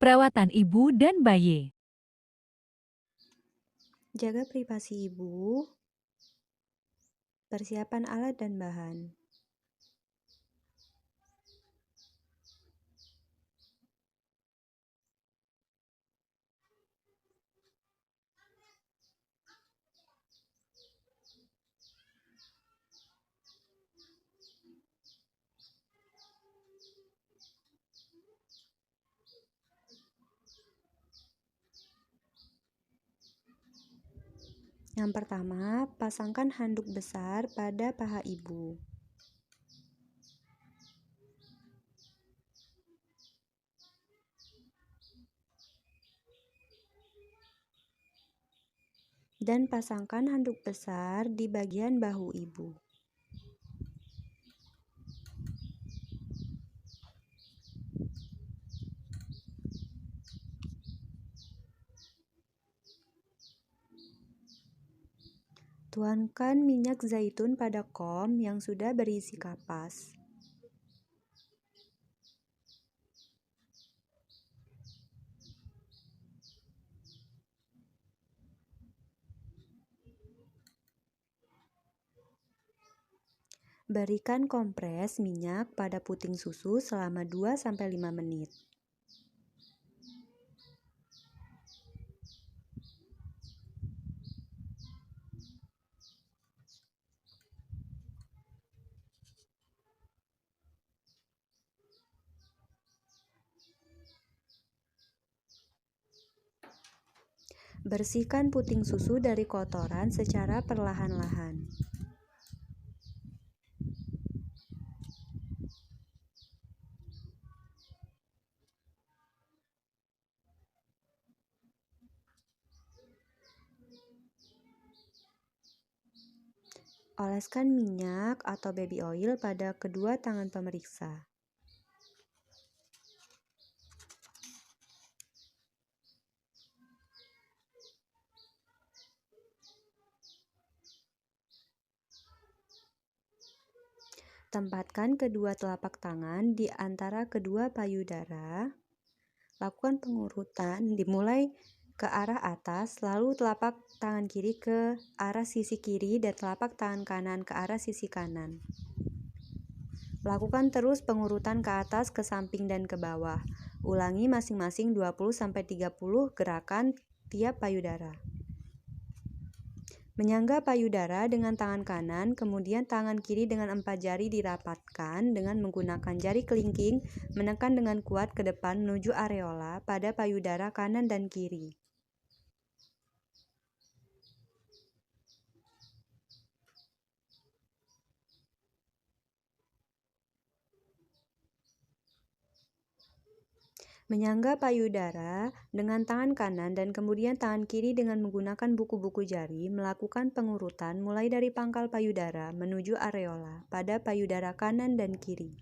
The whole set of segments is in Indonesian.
Perawatan ibu dan bayi. Jaga privasi ibu. Persiapan alat dan bahan. Yang pertama, pasangkan handuk besar pada paha ibu. Dan pasangkan handuk besar di bagian bahu ibu. Tuangkan minyak zaitun pada kom yang sudah berisi kapas. Berikan kompres minyak pada puting susu selama 2-5 menit. Bersihkan puting susu dari kotoran secara perlahan-lahan. Oleskan minyak atau baby oil pada kedua tangan pemeriksa. Tempatkan kedua telapak tangan di antara kedua payudara. Lakukan pengurutan dimulai ke arah atas, lalu telapak tangan kiri ke arah sisi kiri dan telapak tangan kanan ke arah sisi kanan. Lakukan terus pengurutan ke atas, ke samping, dan ke bawah. Ulangi masing-masing 20-30 gerakan tiap payudara. Menyangga payudara dengan tangan kanan, kemudian tangan kiri dengan 4 jari dirapatkan dengan menggunakan jari kelingking, menekan dengan kuat ke depan menuju areola pada payudara kanan dan kiri. Menyangga payudara dengan tangan kanan dan kemudian tangan kiri dengan menggunakan buku-buku jari, melakukan pengurutan mulai dari pangkal payudara menuju areola pada payudara kanan dan kiri.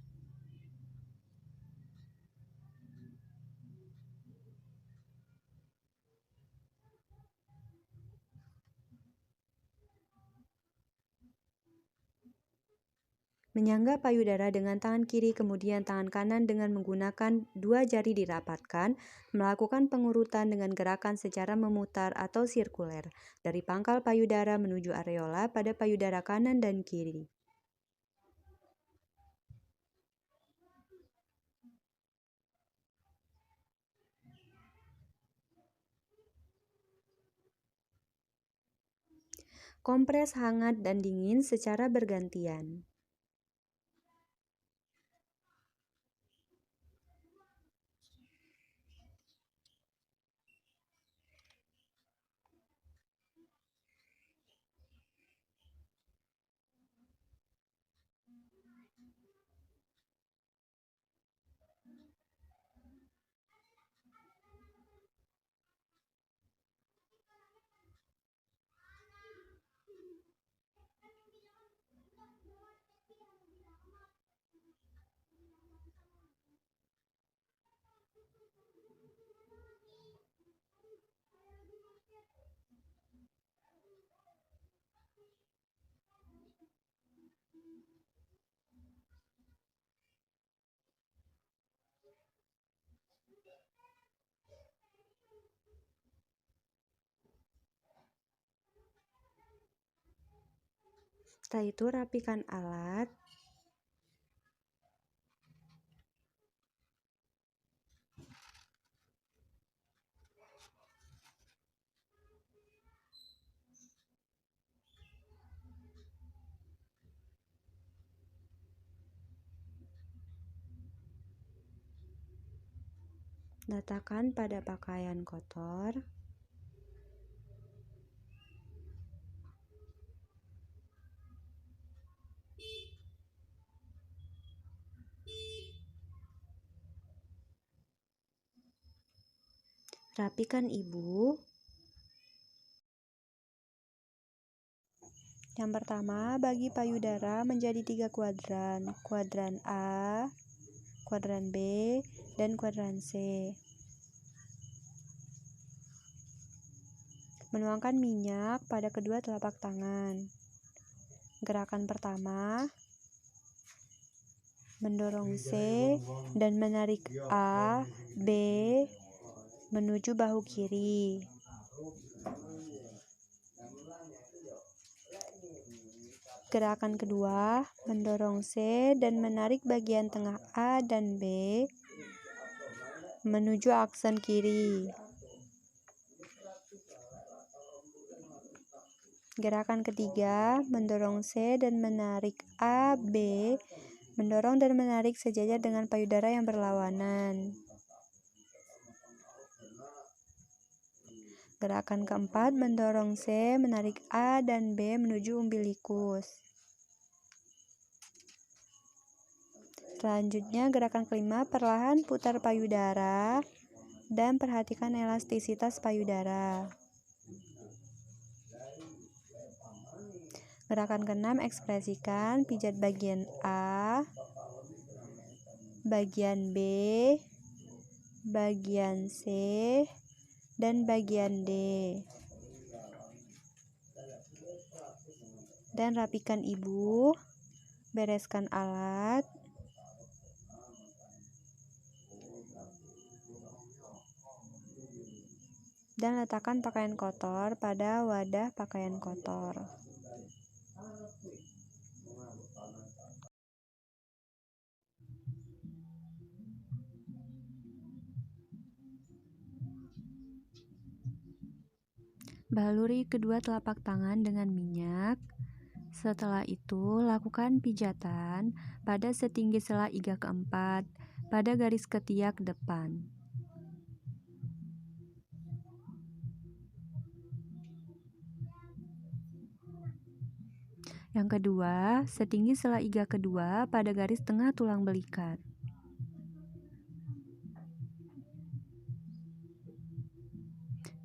Menyangga payudara dengan tangan kiri, kemudian tangan kanan dengan menggunakan 2 jari dirapatkan, melakukan pengurutan dengan gerakan secara memutar atau sirkuler, dari pangkal payudara menuju areola pada payudara kanan dan kiri. Kompres hangat dan dingin secara bergantian. Setelah itu rapikan alat. Letakkan pada pakaian kotor. Rapikan ibu. Yang pertama, bagi payudara menjadi 3 kuadran. Kuadran A, kuadran B, dan kuadran C. Menuangkan minyak pada kedua telapak tangan. Gerakan pertama, mendorong C dan menarik A, B menuju bahu kiri. Gerakan kedua, mendorong C dan menarik bagian tengah A dan B menuju aksen kiri. Gerakan ketiga, mendorong C dan menarik A, B, mendorong dan menarik sejajar dengan payudara yang berlawanan. Gerakan keempat, mendorong C, menarik A dan B menuju umbilikus. Selanjutnya, gerakan kelima, perlahan putar payudara dan perhatikan elastisitas payudara. Gerakan keenam, ekspresikan pijat bagian A, bagian B, bagian C, dan bagian D. Dan rapikan ibu, bereskan alat. Dan letakkan pakaian kotor pada wadah pakaian kotor. Baluri kedua telapak tangan dengan minyak. Setelah itu, lakukan pijatan pada setinggi sela iga keempat pada garis ketiak depan. Yang kedua, setinggi sela iga kedua pada garis tengah tulang belikat.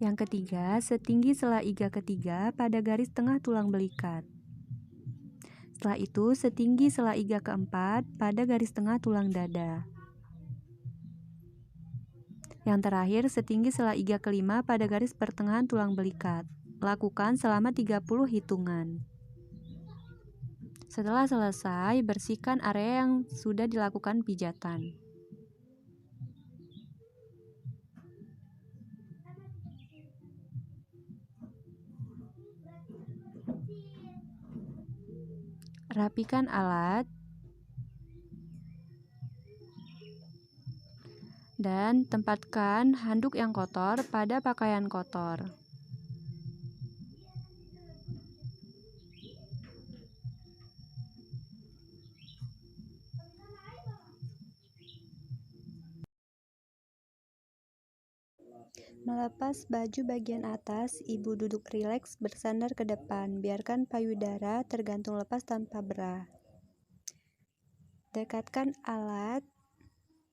Yang ketiga, setinggi sela iga ketiga pada garis tengah tulang belikat. Setelah itu, setinggi sela iga keempat pada garis tengah tulang dada. Yang terakhir, setinggi sela iga kelima pada garis pertengahan tulang belikat. Lakukan selama 30 hitungan. Setelah selesai, bersihkan area yang sudah dilakukan pijatan. Rapikan alat dan tempatkan handuk yang kotor pada pakaian kotor. Melepas baju bagian atas, ibu duduk rileks bersandar ke depan. Biarkan payudara tergantung lepas tanpa bra. Dekatkan alat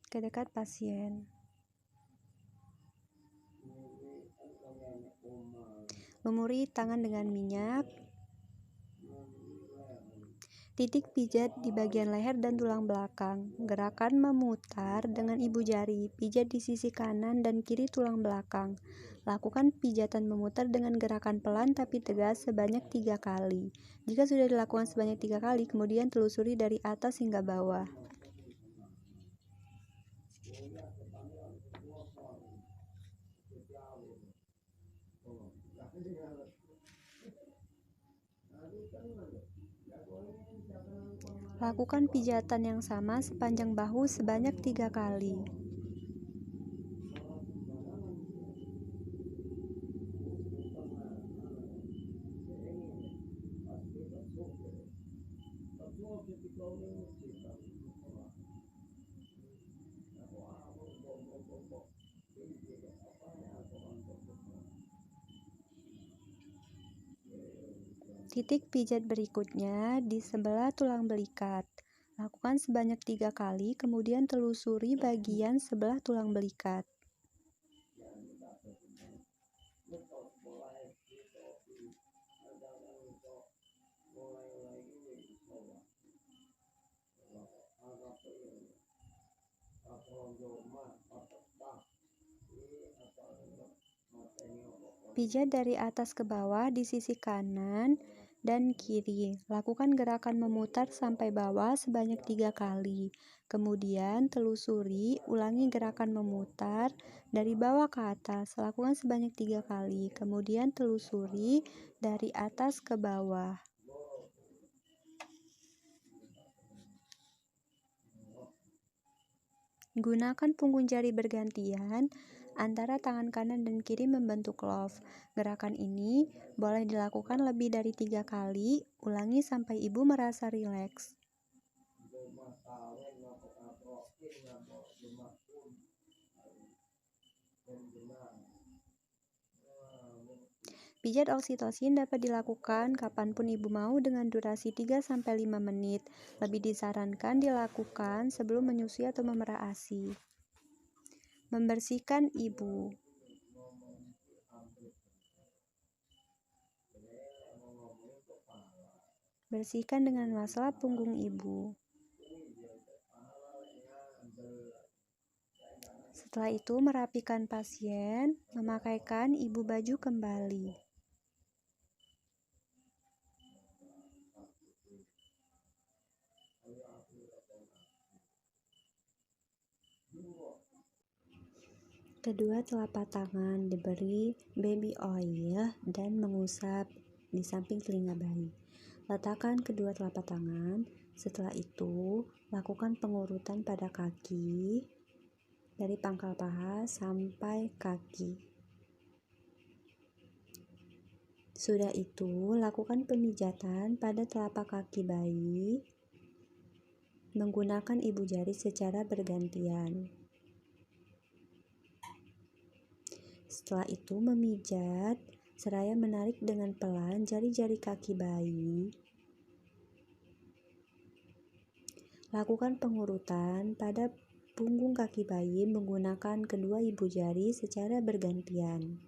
ke dekat pasien. Lumuri tangan dengan minyak. Titik pijat di bagian leher dan tulang belakang. Gerakan memutar dengan ibu jari. Pijat di sisi kanan dan kiri tulang belakang. Lakukan pijatan memutar dengan gerakan pelan tapi tegas sebanyak 3 kali. Jika sudah dilakukan sebanyak 3 kali, kemudian telusuri dari atas hingga bawah. Lakukan pijatan yang sama sepanjang bahu sebanyak 3 kali. Titik pijat berikutnya di sebelah tulang belikat. Lakukan sebanyak 3 kali, kemudian telusuri bagian sebelah tulang belikat. Pijat dari atas ke bawah di sisi kanan dan kiri. Lakukan gerakan memutar sampai bawah sebanyak 3 kali. Kemudian telusuri, ulangi gerakan memutar dari bawah ke atas. Lakukan sebanyak 3 kali. Kemudian telusuri dari atas ke bawah. Gunakan punggung jari bergantian antara tangan kanan dan kiri membentuk love. Gerakan ini boleh dilakukan lebih dari 3 kali. Ulangi sampai ibu merasa rileks. Pijat oksitosin dapat dilakukan kapanpun ibu mau dengan durasi 3-5 menit. Lebih disarankan dilakukan sebelum menyusui atau memerah ASI. Membersihkan ibu. Bersihkan dengan masalah punggung ibu. Setelah itu merapikan pasien, memakaikan ibu baju kembali. Kedua telapak tangan diberi baby oil dan mengusap di samping telinga bayi. Letakkan kedua telapak tangan. Setelah itu, lakukan pengurutan pada kaki dari pangkal paha sampai kaki. Sudah itu, lakukan pemijatan pada telapak kaki bayi menggunakan ibu jari secara bergantian. Setelah itu memijat seraya menarik dengan pelan jari-jari kaki bayi. Lakukan pengurutan pada punggung kaki bayi menggunakan kedua ibu jari secara bergantian.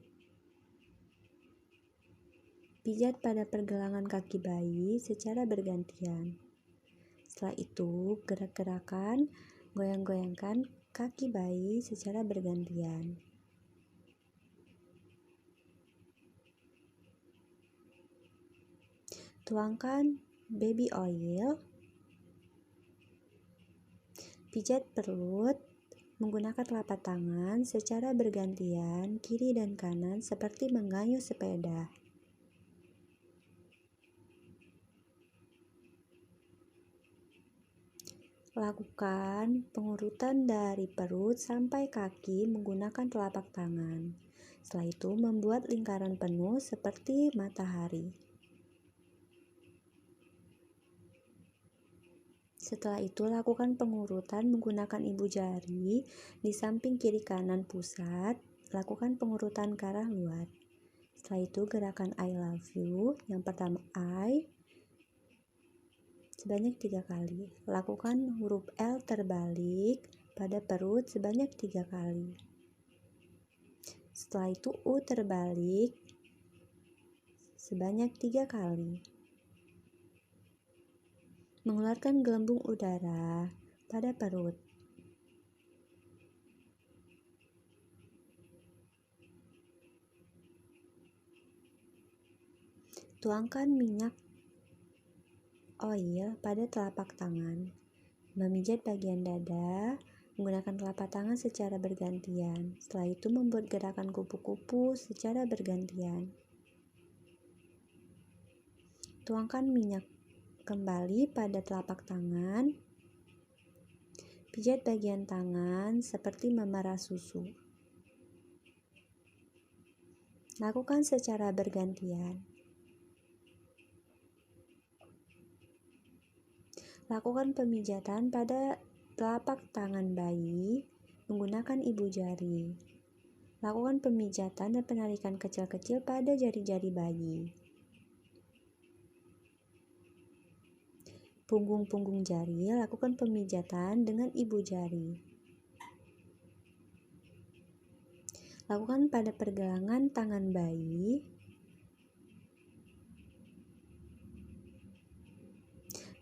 Pijat pada pergelangan kaki bayi secara bergantian. Setelah itu, gerak-gerakan goyang-goyangkan kaki bayi secara bergantian. Tuangkan baby oil. Pijat perut menggunakan telapak tangan secara bergantian kiri dan kanan seperti mengayuh sepeda. Lakukan pengurutan dari perut sampai kaki menggunakan telapak tangan. Setelah itu membuat lingkaran penuh seperti matahari. Setelah itu, lakukan pengurutan menggunakan ibu jari di samping kiri kanan pusat. Lakukan pengurutan ke arah luar. Setelah itu, gerakan I love you. Yang pertama I sebanyak 3 kali. Lakukan huruf L terbalik pada perut sebanyak 3 kali. Setelah itu, U terbalik sebanyak 3 kali. Mengeluarkan gelembung udara pada perut. Tuangkan minyak oil pada telapak tangan. Memijat bagian dada menggunakan telapak tangan secara bergantian. Setelah itu membuat gerakan kupu-kupu secara bergantian. Tuangkan minyak kembali pada telapak tangan. Pijat bagian tangan seperti memerah susu. Lakukan secara bergantian. Lakukan pemijatan pada telapak tangan bayi menggunakan ibu jari. Lakukan pemijatan dan penarikan kecil-kecil pada jari-jari bayi. Punggung-punggung jari, lakukan pemijatan dengan ibu jari. Lakukan pada pergelangan tangan bayi.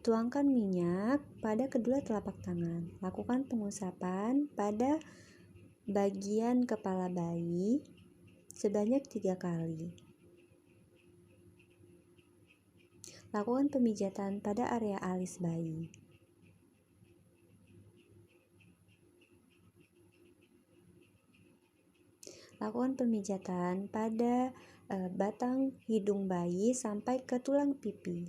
Tuangkan minyak pada kedua telapak tangan. Lakukan pengusapan pada bagian kepala bayi sebanyak 3 kali. Lakukan pemijatan pada area alis bayi. Lakukan pemijatan pada batang hidung bayi sampai ke tulang pipi.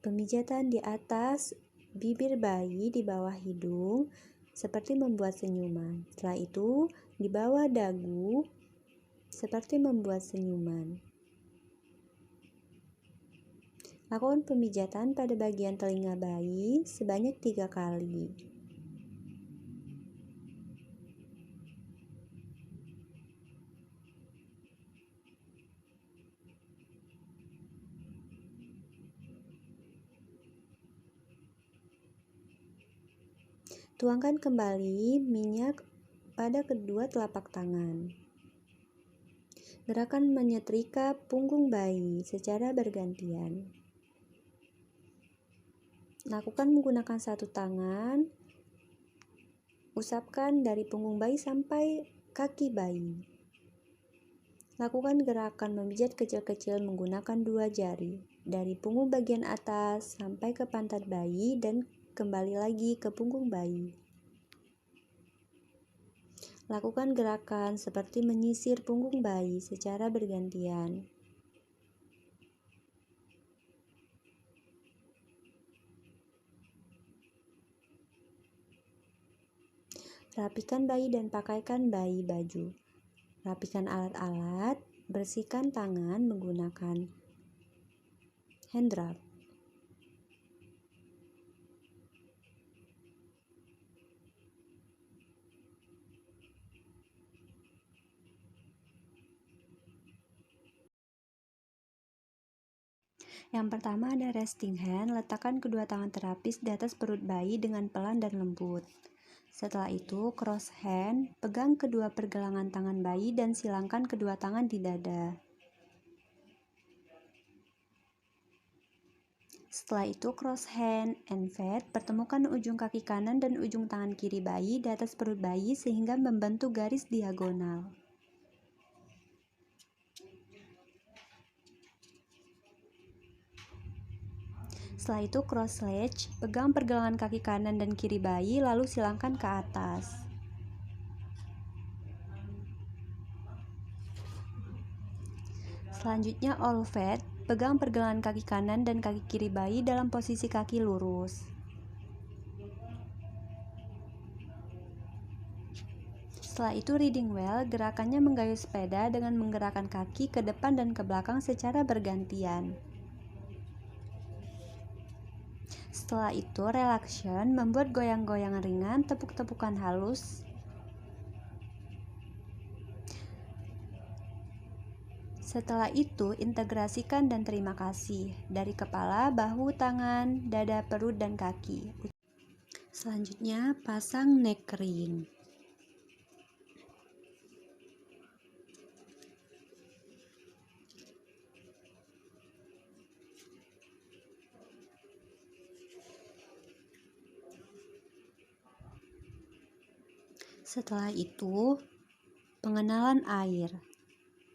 Pemijatan di atas bibir bayi di bawah hidung seperti membuat senyuman. Setelah itu, di bawah dagu seperti membuat senyuman. Lakukan pemijatan pada bagian telinga bayi sebanyak 3 kali. Tuangkan kembali minyak pada kedua telapak tangan. Gerakan menyetrika punggung bayi secara bergantian. Lakukan menggunakan satu tangan. Usapkan dari punggung bayi sampai kaki bayi. Lakukan gerakan memijat kecil-kecil menggunakan 2 jari. Dari punggung bagian atas sampai ke pantat bayi dan kembali lagi ke punggung bayi. Lakukan gerakan seperti menyisir punggung bayi secara bergantian. Rapikan bayi dan pakaikan bayi baju. Rapikan alat-alat, bersihkan tangan menggunakan hand rub. Yang pertama ada resting hand, letakkan kedua tangan terapis di atas perut bayi dengan pelan dan lembut. Setelah itu, cross hand, pegang kedua pergelangan tangan bayi dan silangkan kedua tangan di dada. Setelah itu, cross hand and feet, pertemukan ujung kaki kanan dan ujung tangan kiri bayi di atas perut bayi sehingga membentuk garis diagonal. Setelah itu cross leg, pegang pergelangan kaki kanan dan kiri bayi lalu silangkan ke atas. Selanjutnya all foot, pegang pergelangan kaki kanan dan kaki kiri bayi dalam posisi kaki lurus. Setelah itu riding well, gerakannya menggayuh sepeda dengan menggerakkan kaki ke depan dan ke belakang secara bergantian. Setelah itu, relaxation, membuat goyang-goyangan ringan, tepuk-tepukan halus. Setelah itu, integrasikan dan terima kasih dari kepala, bahu, tangan, dada, perut, dan kaki. Selanjutnya, pasang neck ring. Setelah itu, pengenalan air.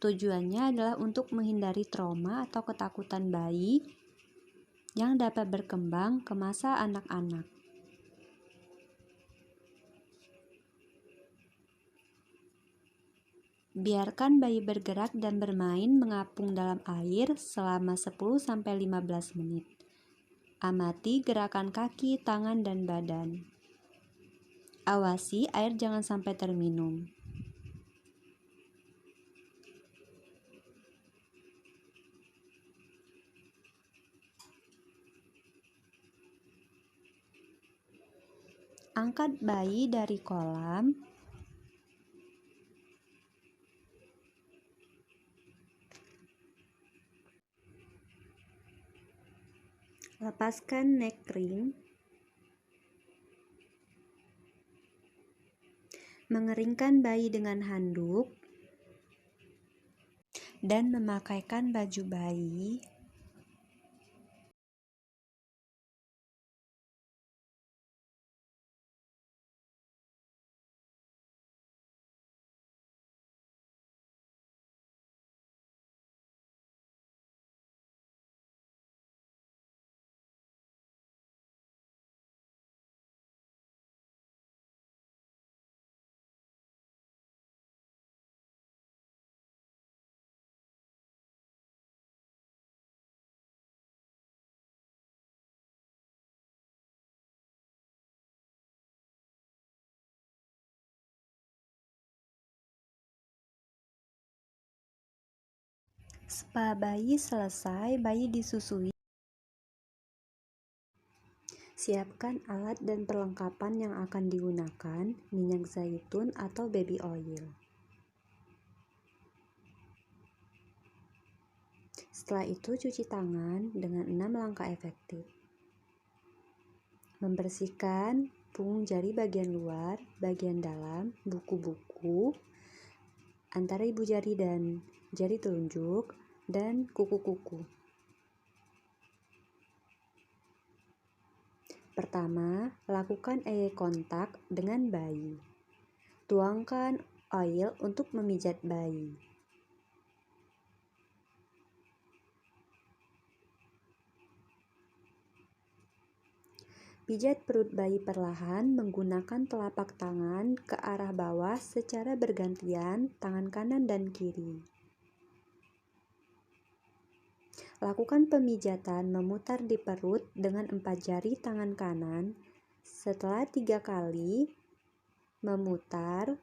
Tujuannya adalah untuk menghindari trauma atau ketakutan bayi yang dapat berkembang ke masa anak-anak. Biarkan bayi bergerak dan bermain mengapung dalam air selama 10-15 menit. Amati gerakan kaki, tangan, dan badan. Awasi air jangan sampai terminum. Angkat bayi dari kolam. Lepaskan neck ring. Mengeringkan bayi dengan handuk. Dan memakaikan baju bayi. Spa bayi selesai, bayi disusui. Siapkan alat dan perlengkapan yang akan digunakan, minyak zaitun atau baby oil. Setelah itu cuci tangan dengan 6 langkah efektif. Membersihkan punggung jari bagian luar, bagian dalam, buku-buku, antara ibu jari dan jari telunjuk, dan kuku-kuku. Pertama, lakukan eye contact dengan bayi. Tuangkan oil untuk memijat bayi. Pijat perut bayi perlahan menggunakan telapak tangan ke arah bawah secara bergantian, tangan kanan dan kiri. Lakukan pemijatan memutar di perut dengan 4 jari tangan kanan. Setelah 3 kali memutar,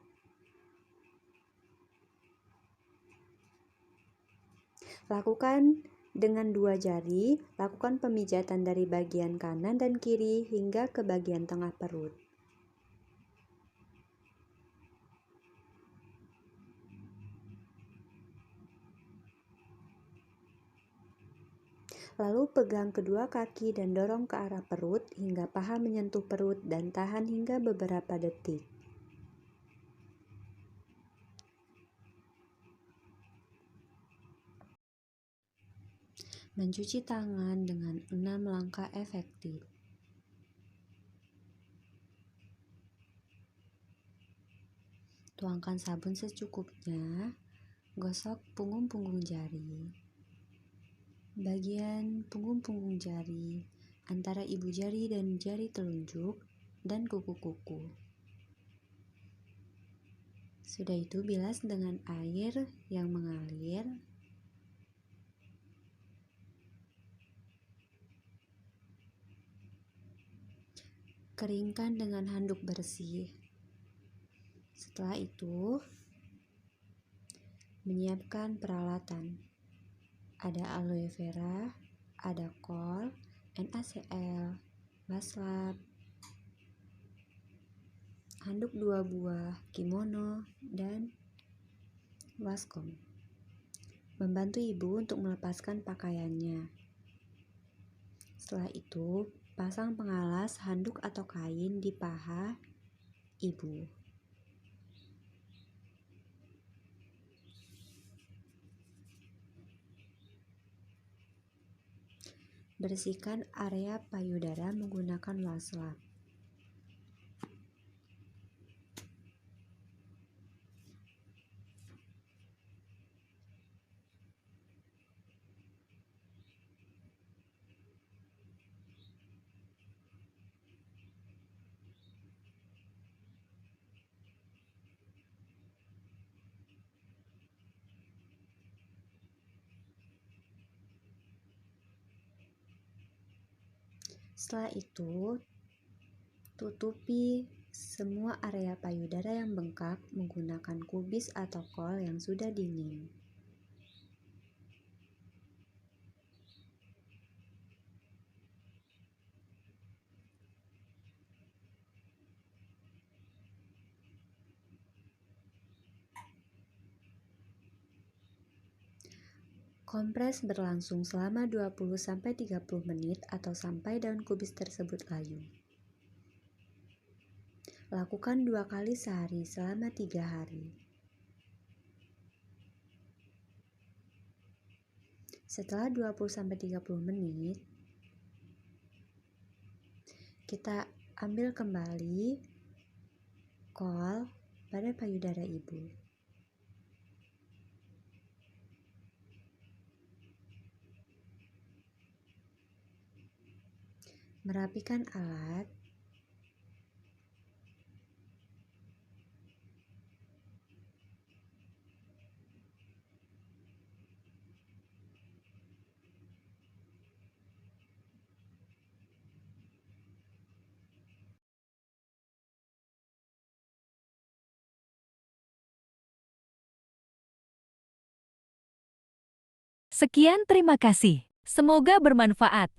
lakukan dengan 2 jari, lakukan pemijatan dari bagian kanan dan kiri hingga ke bagian tengah perut. Lalu pegang kedua kaki dan dorong ke arah perut hingga paha menyentuh perut dan tahan hingga beberapa detik. Mencuci tangan dengan 6 langkah efektif. Tuangkan sabun secukupnya. Gosok punggung-punggung jari. Bagian punggung-punggung jari antara ibu jari dan jari telunjuk dan kuku-kuku. Sudah itu bilas dengan air yang mengalir. Keringkan dengan handuk bersih. Setelah itu, menyiapkan peralatan. Ada aloe vera, ada kol, NaCl, baslap, handuk 2 buah, kimono, dan waskom. Membantu ibu untuk melepaskan pakaiannya. Setelah itu, pasang pengalas handuk atau kain di paha ibu. Bersihkan area payudara menggunakan waslap. Setelah itu, tutupi semua area payudara yang bengkak menggunakan kubis atau kol yang sudah dingin. Kompres berlangsung selama 20-30 menit atau sampai daun kubis tersebut layu. Lakukan 2 kali sehari selama 3 hari. Setelah 20-30 menit, kita ambil kembali kol pada payudara ibu. Merapikan alat. Sekian terima kasih. Semoga bermanfaat.